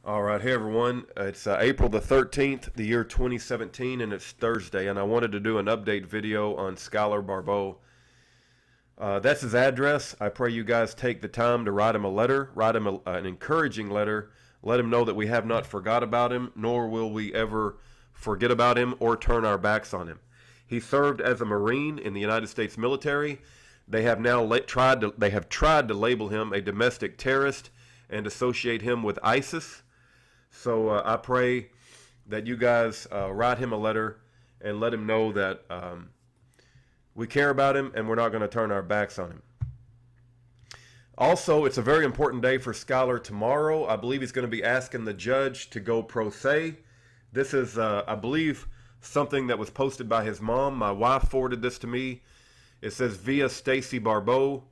All right, hey everyone. It's April the 13th, the year 2017, and it's Thursday, and I wanted to do an update video on Skylar Barbeau. That's his address. I pray you guys take the time to write him a letter, write him an encouraging letter, let him know that we have not forgot about him, nor will we ever forget about him or turn our backs on him. He served as a Marine in the United States military. They have now tried to label him a domestic terrorist and associate him with ISIS. So I pray that you guys write him a letter and let him know that we care about him and we're not going to turn our backs on him. Also, it's a very important day for Skylar tomorrow. I believe he's going to be asking the judge to go pro se. This is, I believe, something that was posted by his mom. My wife forwarded this to me. It says, via Stacy Barbeau,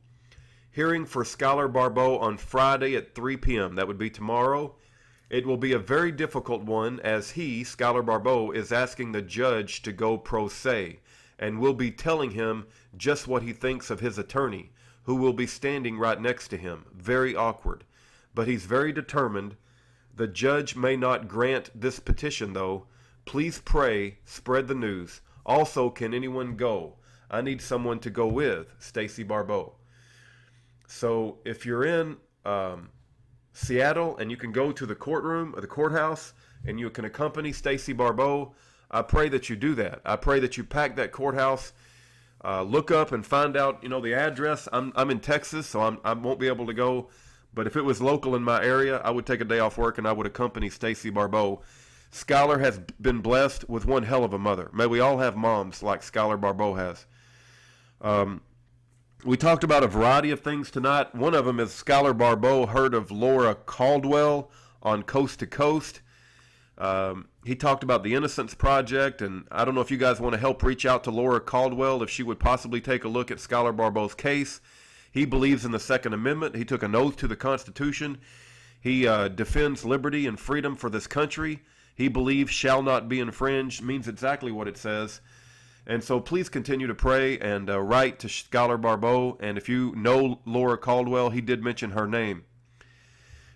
hearing for Skylar Barbeau on Friday at 3 p.m. That would be tomorrow. It will be a very difficult one as he, Skylar Barbeau, is asking the judge to go pro se and will be telling him just what he thinks of his attorney, who will be standing right next to him. Very awkward. But he's very determined. The judge may not grant this petition, though. Please pray, spread the news. Also, can anyone go? I need someone to go with. Stacy Barbeau. So if you're in Seattle and you can go to the courtroom or the courthouse and you can accompany Stacy Barbeau, I pray that you do that. I pray that you pack that courthouse, look up and find out, the address. I'm in Texas, so I won't be able to go. But if it was local in my area, I would take a day off work and I would accompany Stacy Barbeau. Skylar has been blessed with one hell of a mother. May we all have moms like Skylar Barbeau has. We talked about a variety of things tonight. One of them is Skylar Barbeau heard of Laura Caldwell on Coast to Coast. He talked about the Innocence Project, and I don't know if you guys want to help reach out to Laura Caldwell if she would possibly take a look at Skylar Barbeau's case. He believes in the Second Amendment. He took an oath to the Constitution. He defends liberty and freedom for this country. He believes shall not be infringed, means exactly what it says. And so please continue to pray and write to Skylar Barbeau. And if you know Laura Caldwell, he did mention her name.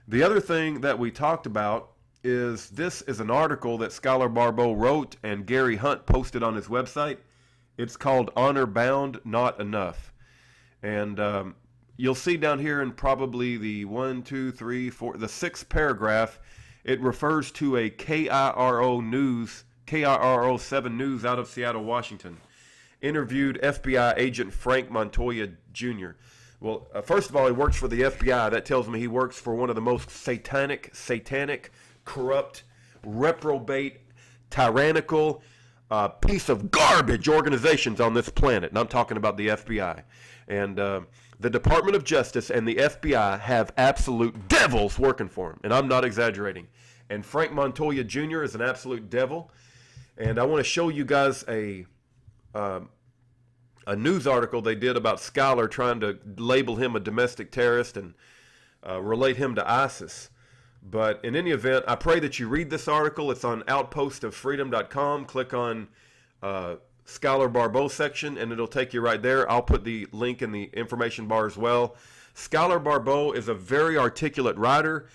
The other thing that we talked about is this is an article that Skylar Barbeau wrote and Gary Hunt posted on his website. It's called Honor Bound, Not Enough. And you'll see down here in probably the the sixth paragraph, it refers to a KIRO 7 News out of Seattle, Washington, interviewed FBI agent Frank Montoya Jr. Well, first of all, he works for the FBI. That tells me he works for one of the most satanic, corrupt, reprobate, tyrannical, piece of garbage organizations on this planet. And I'm talking about the FBI. And the Department of Justice and the FBI have absolute devils working for them. And I'm not exaggerating. And Frank Montoya Jr. is an absolute devil. And I want to show you guys a news article they did about Skylar trying to label him a domestic terrorist and relate him to ISIS. But in any event, I pray that you read this article. It's on outpostoffreedom.com. Click on Skylar Barbeau section, and it'll take you right there. I'll put the link in the information bar as well. Skylar Barbeau is a very articulate writer.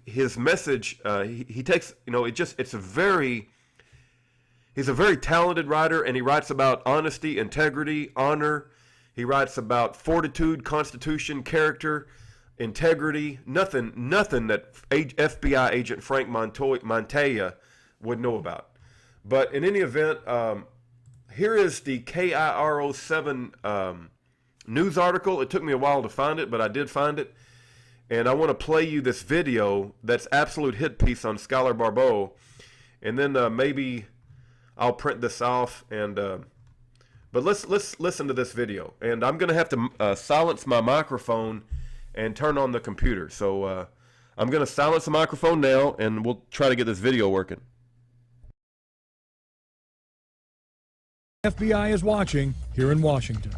His message, he takes, he's a very talented writer, and he writes about honesty, integrity, honor. He writes about fortitude, constitution, character, integrity. Nothing that FBI agent Frank Montoya would know about. But in any event, here is the KIRO 7 news article. It took me a while to find it, but I did find it. And I want to play you this video that's absolute hit piece on Skylar Barbeau. And then maybe I'll print this off. And but let's listen to this video. And I'm going to have to silence my microphone and turn on the computer. So I'm going to silence the microphone now, and we'll try to get this video working. FBI is watching here in Washington.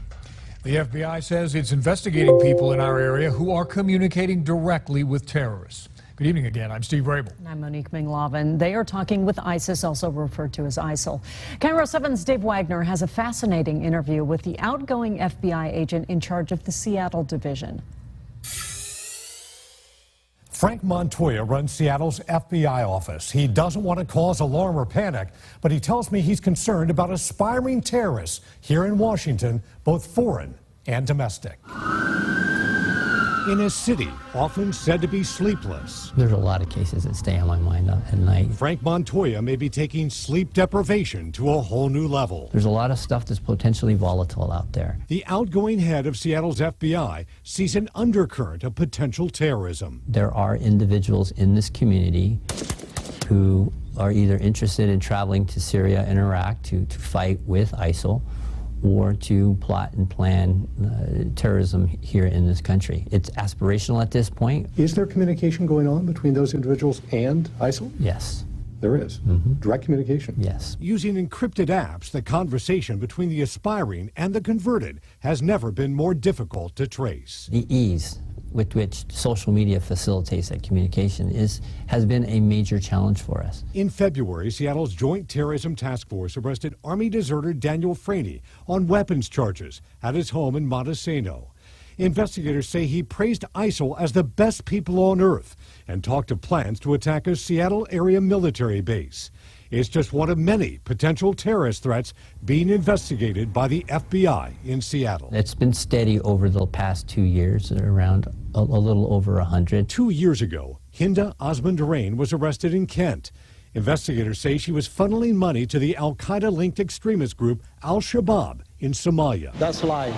The FBI says it's investigating people in our area who are communicating directly with terrorists. Good evening again. I'm Steve Rabel. I'm Monique Minglavin. They are talking with ISIS, also referred to as ISIL. Cairo 7's Dave Wagner has a fascinating interview with the outgoing FBI agent in charge of the Seattle division. Frank Montoya runs Seattle's FBI office. He doesn't want to cause alarm or panic, but he tells me he's concerned about aspiring terrorists here in Washington, both foreign and domestic. In a city often said to be sleepless, There's a lot of cases that stay on my mind at night. Frank Montoya may be taking sleep deprivation to a whole new level. There's a lot of stuff that's potentially volatile out there. The outgoing head of Seattle's FBI sees an undercurrent of potential terrorism. There are individuals in this community who are either interested in traveling to Syria and Iraq to fight with ISIL, or to plot and plan terrorism here in this country. It's aspirational at this point. Is there communication going on between those individuals and ISIL? Yes. There is. Direct communication. Yes. Using encrypted apps, the conversation between the aspiring and the converted has never been more difficult to trace. The ease with which social media facilitates that communication has been a major challenge for us. In February, Seattle's Joint Terrorism Task Force arrested Army deserter Daniel Franey on weapons charges at his home in Montesano. Investigators say he praised ISIL as the best people on earth and talked of plans to attack a Seattle area military base. It's just one of many potential terrorist threats being investigated by the FBI in Seattle. It's been steady over the past 2 years, around a little over 100. 2 years ago, Hinda Osman-Durain was arrested in Kent. Investigators say she was funneling money to the al-Qaeda-linked extremist group Al-Shabaab in Somalia. That's a lie.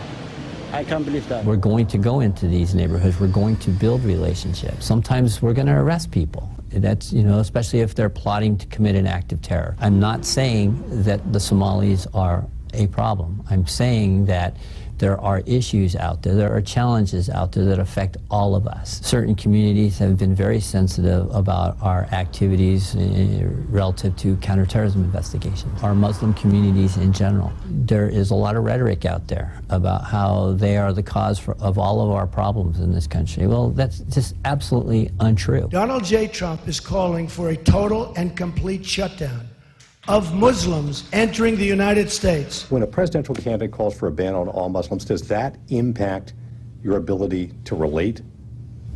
I can't believe that. We're going to go into these neighborhoods. We're going to build relationships. Sometimes we're going to arrest people. That's, especially if they're plotting to commit an act of terror. I'm not saying that the Somalis are a problem. I'm saying that there are issues out there, there are challenges out there that affect all of us. Certain communities have been very sensitive about our activities relative to counterterrorism investigations. Our Muslim communities in general. There is a lot of rhetoric out there about how they are the cause of all of our problems in this country. Well, that's just absolutely untrue. Donald J. Trump is calling for a total and complete shutdown of Muslims entering the United States. When a presidential candidate calls for a ban on all Muslims, does that impact your ability to relate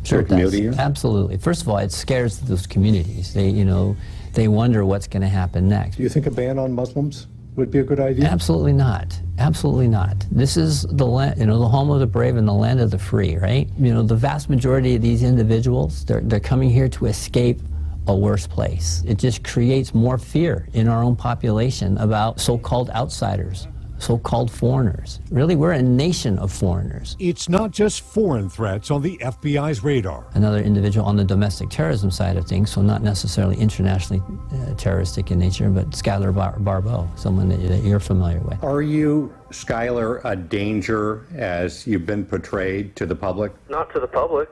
to your community here? Absolutely. First of all, it scares those communities. They wonder what's going to happen next. Do you think a ban on Muslims would be a good idea? Absolutely not. Absolutely not. This is the land, the home of the brave and the land of the free, right? The vast majority of these individuals, they're coming here to escape a worse place. It just creates more fear in our own population about so-called outsiders, so-called foreigners. Really, we're a nation of foreigners. It's not just foreign threats on the FBI's radar. Another individual on the domestic terrorism side of things, so not necessarily internationally terroristic in nature, but Skylar Barbeau, someone that you're familiar with. Are you, Skylar, a danger as you've been portrayed to the public? Not to the public.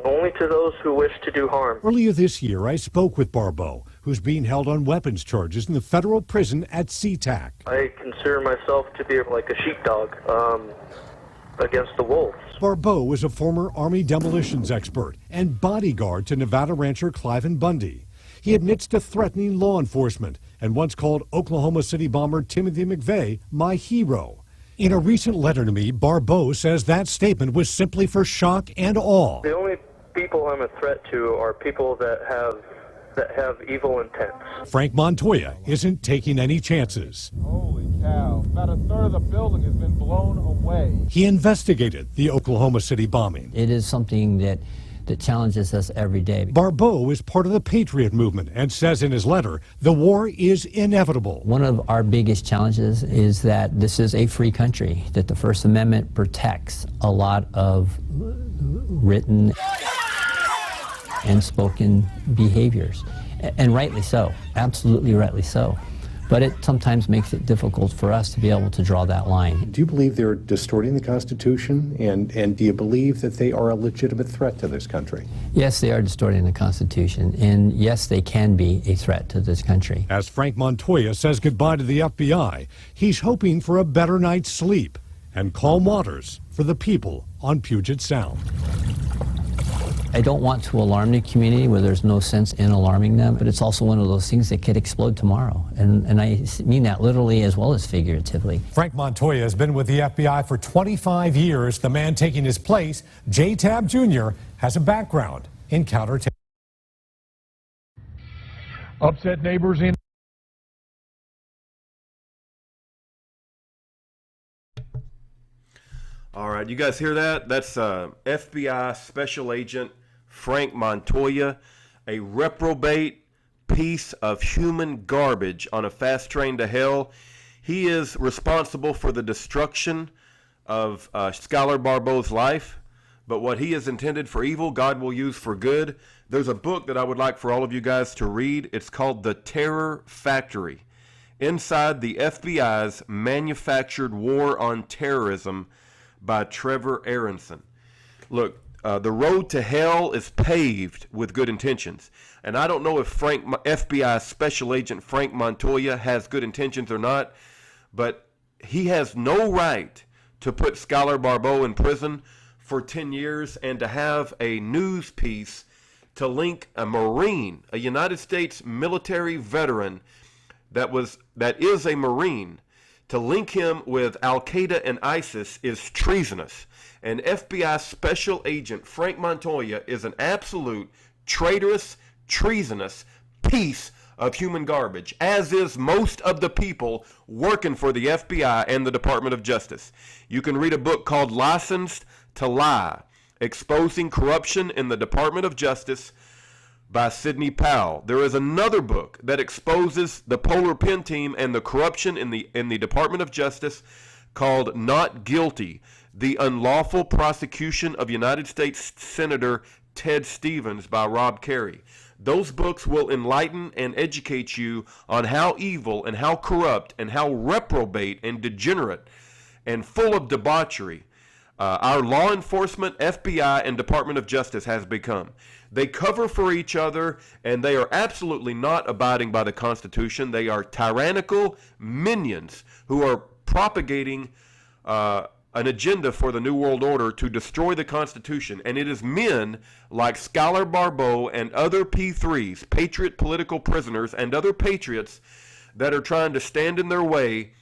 Only to those who wish to do harm. Earlier this year, I spoke with Barbeau, who's being held on weapons charges in the federal prison at SeaTac. I consider myself to be like a sheepdog against the wolves. Barbeau is a former Army demolitions expert and bodyguard to Nevada rancher Cliven Bundy. He admits to threatening law enforcement and once called Oklahoma City bomber Timothy McVeigh my hero. In a recent letter to me, Barbeau says that statement was simply for shock and awe. The only people I'm a threat to are people that have evil intents. Frank Montoya isn't taking any chances. Holy cow, about a third of the building has been blown away. He investigated the Oklahoma City bombing. It is something that challenges us every day. Barbeau is part of the Patriot movement and says in his letter, the war is inevitable. One of our biggest challenges is that this is a free country, that the First Amendment protects a lot of written and spoken behaviors, and rightly so, absolutely rightly so. But it sometimes makes it difficult for us to be able to draw that line. Do you believe they're distorting the Constitution, and do you believe that they are a legitimate threat to this country? Yes, they are distorting the Constitution, and yes, they can be a threat to this country. As Frank Montoya says goodbye to the FBI, he's hoping for a better night's sleep and calm waters for the people on Puget Sound. I don't want to alarm the community where there's no sense in alarming them, but it's also one of those things that could explode tomorrow. And I mean that literally as well as figuratively. Frank Montoya has been with the FBI for 25 years. The man taking his place, J. Tab Jr., has a background in counter. Upset neighbors in. All right, you guys hear that? That's FBI Special Agent Frank Montoya, a reprobate piece of human garbage on a fast train to hell. He is responsible for the destruction of Scholar Barbeau's life, but what he has intended for evil, God will use for good. There's a book that I would like for all of you guys to read. It's called The Terror Factory, Inside the FBI's Manufactured War on Terrorism by Trevor Aronson. Look, the road to hell is paved with good intentions. And I don't know if FBI Special Agent Frank Montoya has good intentions or not, but he has no right to put Scholar Barbeau in prison for 10 years and to have a news piece to link a Marine, a United States military veteran that is a Marine, to link him with Al-Qaeda and ISIS is treasonous. And FBI Special Agent Frank Montoya is an absolute traitorous, treasonous piece of human garbage, as is most of the people working for the FBI and the Department of Justice. You can read a book called Licensed to Lie, Exposing Corruption in the Department of Justice by Sidney Powell. There is another book that exposes the Polar Pen Team and the corruption in the Department of Justice called Not Guilty, The Unlawful Prosecution of United States Senator Ted Stevens by Rob Carey. Those books will enlighten and educate you on how evil and how corrupt and how reprobate and degenerate and full of debauchery our law enforcement, FBI, and Department of Justice has become. They cover for each other, and they are absolutely not abiding by the Constitution. They are tyrannical minions who are propagating an agenda for the New World Order to destroy the Constitution. And it is men like Scholar Barbeau and other P3s, patriot political prisoners, and other patriots that are trying to stand in their way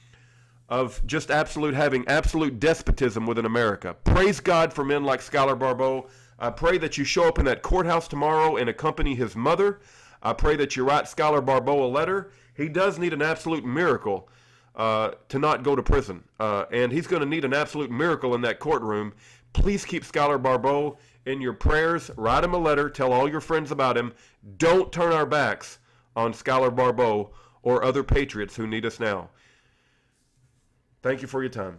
of just having absolute despotism within America. Praise God for men like Scholar Barbeau. I pray that you show up in that courthouse tomorrow and accompany his mother. I pray that you write Scholar Barbeau a letter. He does need an absolute miracle to not go to prison. And he's going to need an absolute miracle in that courtroom. Please keep Scholar Barbeau in your prayers. Write him a letter. Tell all your friends about him. Don't turn our backs on Scholar Barbeau or other patriots who need us now. Thank you for your time.